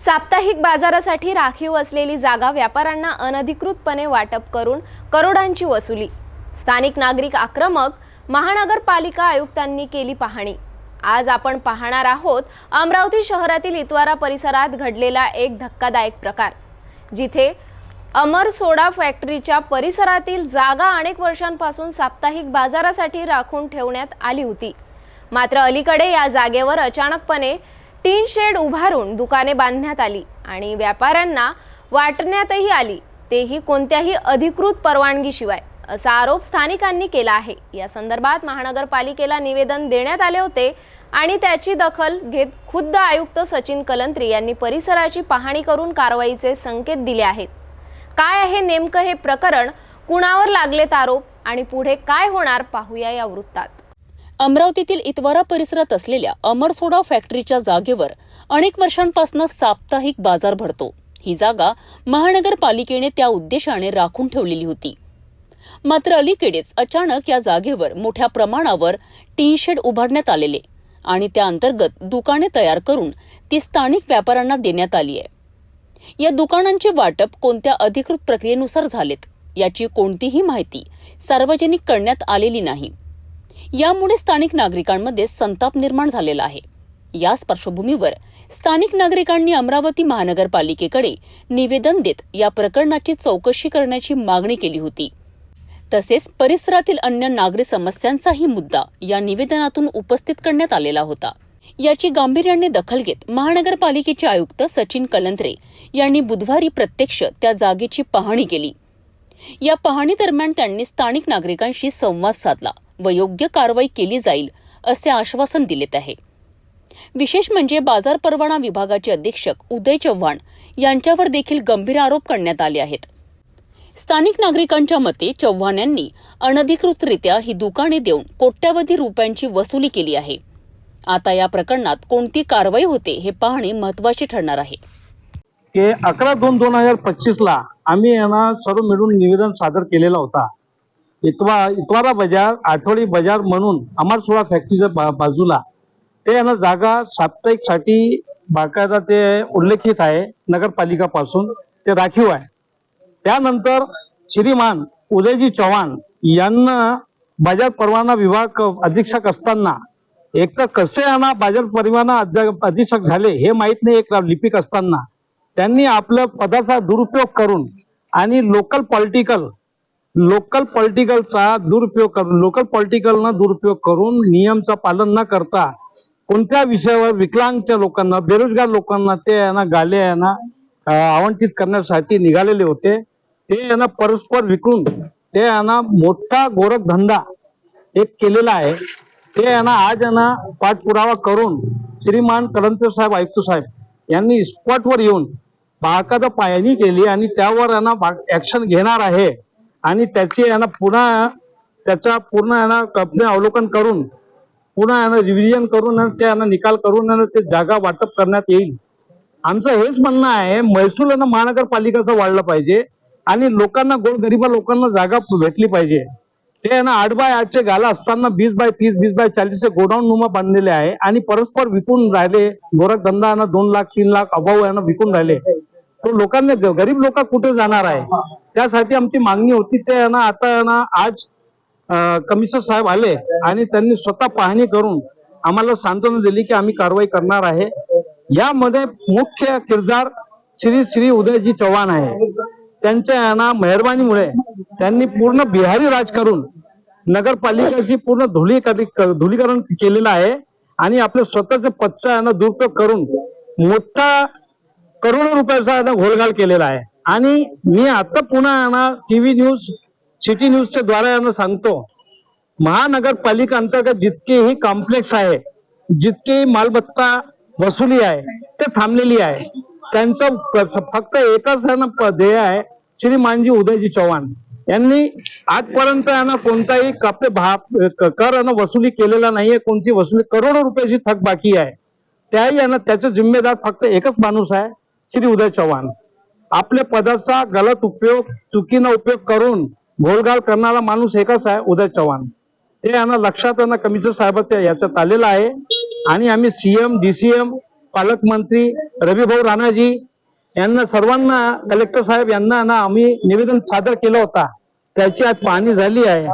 साप्ताहिक बाजारासाठी राखीव असलेली जागा व्यापाऱ्यांना अनधिकृतपणे वाटप करून करोडांची वसुली। स्थानिक नागरिक आक्रमक, महानगरपालिका आयुक्तांनी केली पाहणी। आज आपण पाहणार आहोत अमरावती शहरातील इतवारा परिसरात घडलेला एक धक्कादायक प्रकार, जिथे अमर सोडा फॅक्टरीच्या परिसरातील जागा अनेक वर्षांपासून साप्ताहिक बाजारासाठी राखून ठेवण्यात आली होती। मात्र अलीकडे या जागेवर अचानकपणे टीन शेड उभारून दुकाने बांधण्यात आली आणि व्यापाऱ्यांना वाटण्यातही आली, तेही कोणत्याही अधिकृत परवानगीशिवाय, असा आरोप स्थानिकांनी केला आहे। या संदर्भात महानगरपालिकेला निवेदन देण्यात आले होते आणि त्याची दखल घेत खुद्द आयुक्त सचिन कलंत्री यांनी परिसराची पाहणी करून कारवाईचे संकेत दिले आहेत। काय आहे नेमकं हे प्रकरण, कुणावर लागलेत आरोप आणि पुढे काय होणार, पाहूया या वृत्तात। अमरावतीतील इतवारा परिसरात असलेल्या अमर सोडा फॅक्टरीच्या जागेवर अनेक वर्षांपासून साप्ताहिक बाजार भरतो। ही जागा महानगरपालिकेने त्या उद्देशाने राखून ठेवलेली होती। मात्र अलीकडेच अचानक या जागेवर मोठ्या प्रमाणावर टीन शेड उभारण्यात आलेले आणि त्या अंतर्गत दुकाने तयार करून ती स्थानिक व्यापाऱ्यांना देण्यात आली आहे। या दुकानांचे वाटप कोणत्या अधिकृत प्रक्रियेनुसार झालेत याची कोणतीही माहिती सार्वजनिक करण्यात आलेली नाही। यामुळे स्थानिक नागरिकांमध्ये संताप निर्माण झालेला आहे। याच पार्श्वभूमीवर स्थानिक नागरिकांनी अमरावती महानगरपालिकेकडे निवेदन देत या प्रकरणाची चौकशी करण्याची मागणी केली होती। तसेच परिसरातील अन्य नागरी समस्यांचाही मुद्दा या निवेदनातून उपस्थित करण्यात आलेला होता। याची गांभीर्याने दखल घेत महानगरपालिकेचे आयुक्त सचिन कलंत्रे यांनी बुधवारी प्रत्यक्ष त्या जागेची पाहणी केली। या पाहणी दरम्यान त्यांनी स्थानिक नागरिकांशी संवाद साधला व योग्य कारवाई केली जाईल असे आश्वासन दिलेत आहे। विशेष म्हणजे बाजार परवाना विभागाचे अधीक्षक उदय चव्हाण यांच्यावर देखील गंभीर आरोप करण्यात आले आहेत। स्थानिक नागरिकांच्या मते चव्हाण यांनी अनधिकृतरित्या ही दुकाने देऊन कोट्यवधी रुपयांची वसुली केली आहे। आता या प्रकरणात कोणती कारवाई होते हे पाहणे महत्त्वाचे ठरणार आहे। 11/2/2025 ला आम्ही यांना सर्व मिळून निवेदन सादर केलेला होता। इतवारा बाजार, आठवडी बाजार म्हणून अमर सोडा फॅक्टरीच्या बाजूला ते यांना जागा साप्ताहिक साठी बाकायदा ते उल्लेखित आहे, नगरपालिका पासून ते राखीव आहे। त्यानंतर श्रीमान उदयजी चव्हाण यांना बाजार परवाना विभाग अधीक्षक असताना, एक तर कसे यांना बाजार परवाना अधीक्षक झाले हे माहित नाही, एक लिपिक असताना त्यांनी आपल्या पदाचा दुरुपयोग करून आणि लोकल पॉलिटिकलचा दुरुपयोग करून, लोकल पॉलिटिकलना दुरुपयोग करून नियमचं पालन न करता कोणत्या विषयावर विकलांगच्या लोकांना, बेरोजगार लोकांना ते यांना गाले यांना आवंटित करण्यासाठी निघालेले होते। ते यांना परस्पर विकून ते यांना मोठा गोरखधंदा एक केलेला आहे। ते यांना आज यांना पाठपुरावा करून श्रीमान कलंत्री साहेब, आयुक्त साहेब यांनी स्पॉटवर येऊन बाकायदा पाहणी केली आणि त्यावर यांना ऍक्शन घेणार आहे आणि त्याचे यांना पुन्हा त्याचा पूर्ण यांना अवलोकन करून पुन्हा यांना रिव्हिजन करून ते यांना निकाल करून ते जागा वाटप करण्यात येईल। आमचं हेच म्हणणं आहे, महसूल महानगरपालिकेचं वाढलं पाहिजे आणि लोकांना, गोरगरीब लोकांना जागा भेटली पाहिजे। ते यांना 8x8 गाला असताना 20x30, 20x40 गोडाऊन नुमा बांधलेले आहे आणि परस्पर विकून राहिले। गोरखधंदा 2 लाख 3 लाख अभाव यांना विकून राहिले। तो लोकांना, गरीब लोक कुठे जाणार आहे? त्यासाठी आमची मागणी होती। ते यांना आता यांना आज कमिशनर साहेब आले आणि त्यांनी स्वतः पाहणी करून आम्हाला सांत्वना दिली की आम्ही कारवाई करणार आहे। यामध्ये मुख्य किरदार श्री उदयजी चव्हाण आहे। त्यांच्या यांना मेहरबानीमुळे त्यांनी पूर्ण बिहारी राज करून नगरपालिकेची पूर्ण धुलीकरण केलेलं आहे आणि आपल्या स्वतःच्या पदचा यांना दुरुपयोग करून मोठा करोडो रुपयाचा यांना घोळघाल केलेला आहे। आणि मी आता पुन्हा यांना टीव्ही न्यूज, सिटी न्यूजच्या द्वारे यांना सांगतो, महानगरपालिका अंतर्गत जितकेही कॉम्प्लेक्स आहे, जितके मालमत्ता वसुली आहे ते थांबलेली आहे। त्यांचं फक्त एकच ध्येय आहे, श्रीमानजी उदयजी चव्हाण यांनी आजपर्यंत यांना कोणताही कर वसुली केलेला नाहीये। कोणती वसुली, करोडो रुपयाची थक बाकी आहे। त्याही यांना त्याचे जिम्मेदार फक्त एकच माणूस आहे, श्री उदय चव्हाण। आपल्या पदाचा गलत उपयोग, चुकीचा उपयोग करून घोळघाल करणारा माणूस एकच आहे, उदय चव्हाण। हे यांना लक्षात कमिशनर साहेबांच्या याच्यात आलेलं आहे आणि आम्ही सीएम, डीसीएम पालकमंत्री रविभाऊ राणाजी यांना सर्वांना कलेक्टर साहेब यांना ना आम्ही निवेदन सादर केलं होता. त्याची आज पाहणी झाली आहे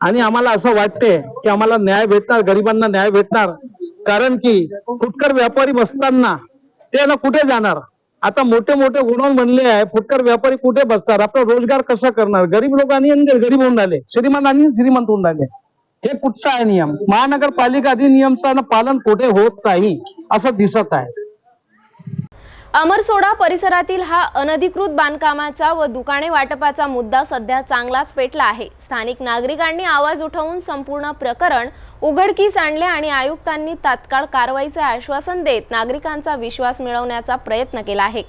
आणि आम्हाला असं वाटते की आम्हाला न्याय भेटणार, गरिबांना न्याय भेटणार. कारण की फुटकर व्यापारी बसताना ते ना कुठे जाणार? आता मोठे मोठे गोडाऊन बनले आहे, फुटकर व्यापारी कुठे बसतात? आपला रोजगार कसा करणार? गरीब लोकांनी गरीब होऊन राहिले, श्रीमंतांनी श्रीमंत होऊन राहिले. हे कुठचा आहे नियम? महानगरपालिका अधिनियमचं पालन कुठे होत नाही असं दिसत आहे. अमरसोडा परिसरातील हा अनधिकृत बांधकामाचा व दुकाने वाटपाचा मुद्दा सध्या चांगलाच पेटला आहे. स्थानिक नागरिकांनी आवाज उठवून संपूर्ण प्रकरण उघडकीस आणले आणि आयुक्तांनी तात्काळ कारवाईचे आश्वासन देत नागरिकांचा विश्वास मिळवण्याचा प्रयत्न केला आहे.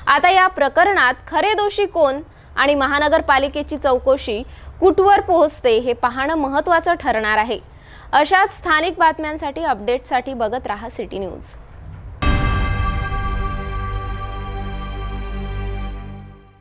आता या प्रकरणात खरे दोषी कोण आणि महानगरपालिकेची चौकशी कुठवर पोहोचते हे पाहणं महत्त्वाचं ठरणार आहे. अशाच स्थानिक बातम्यांसाठी अपडेटसाठी बघत राहा सिटी न्यूज.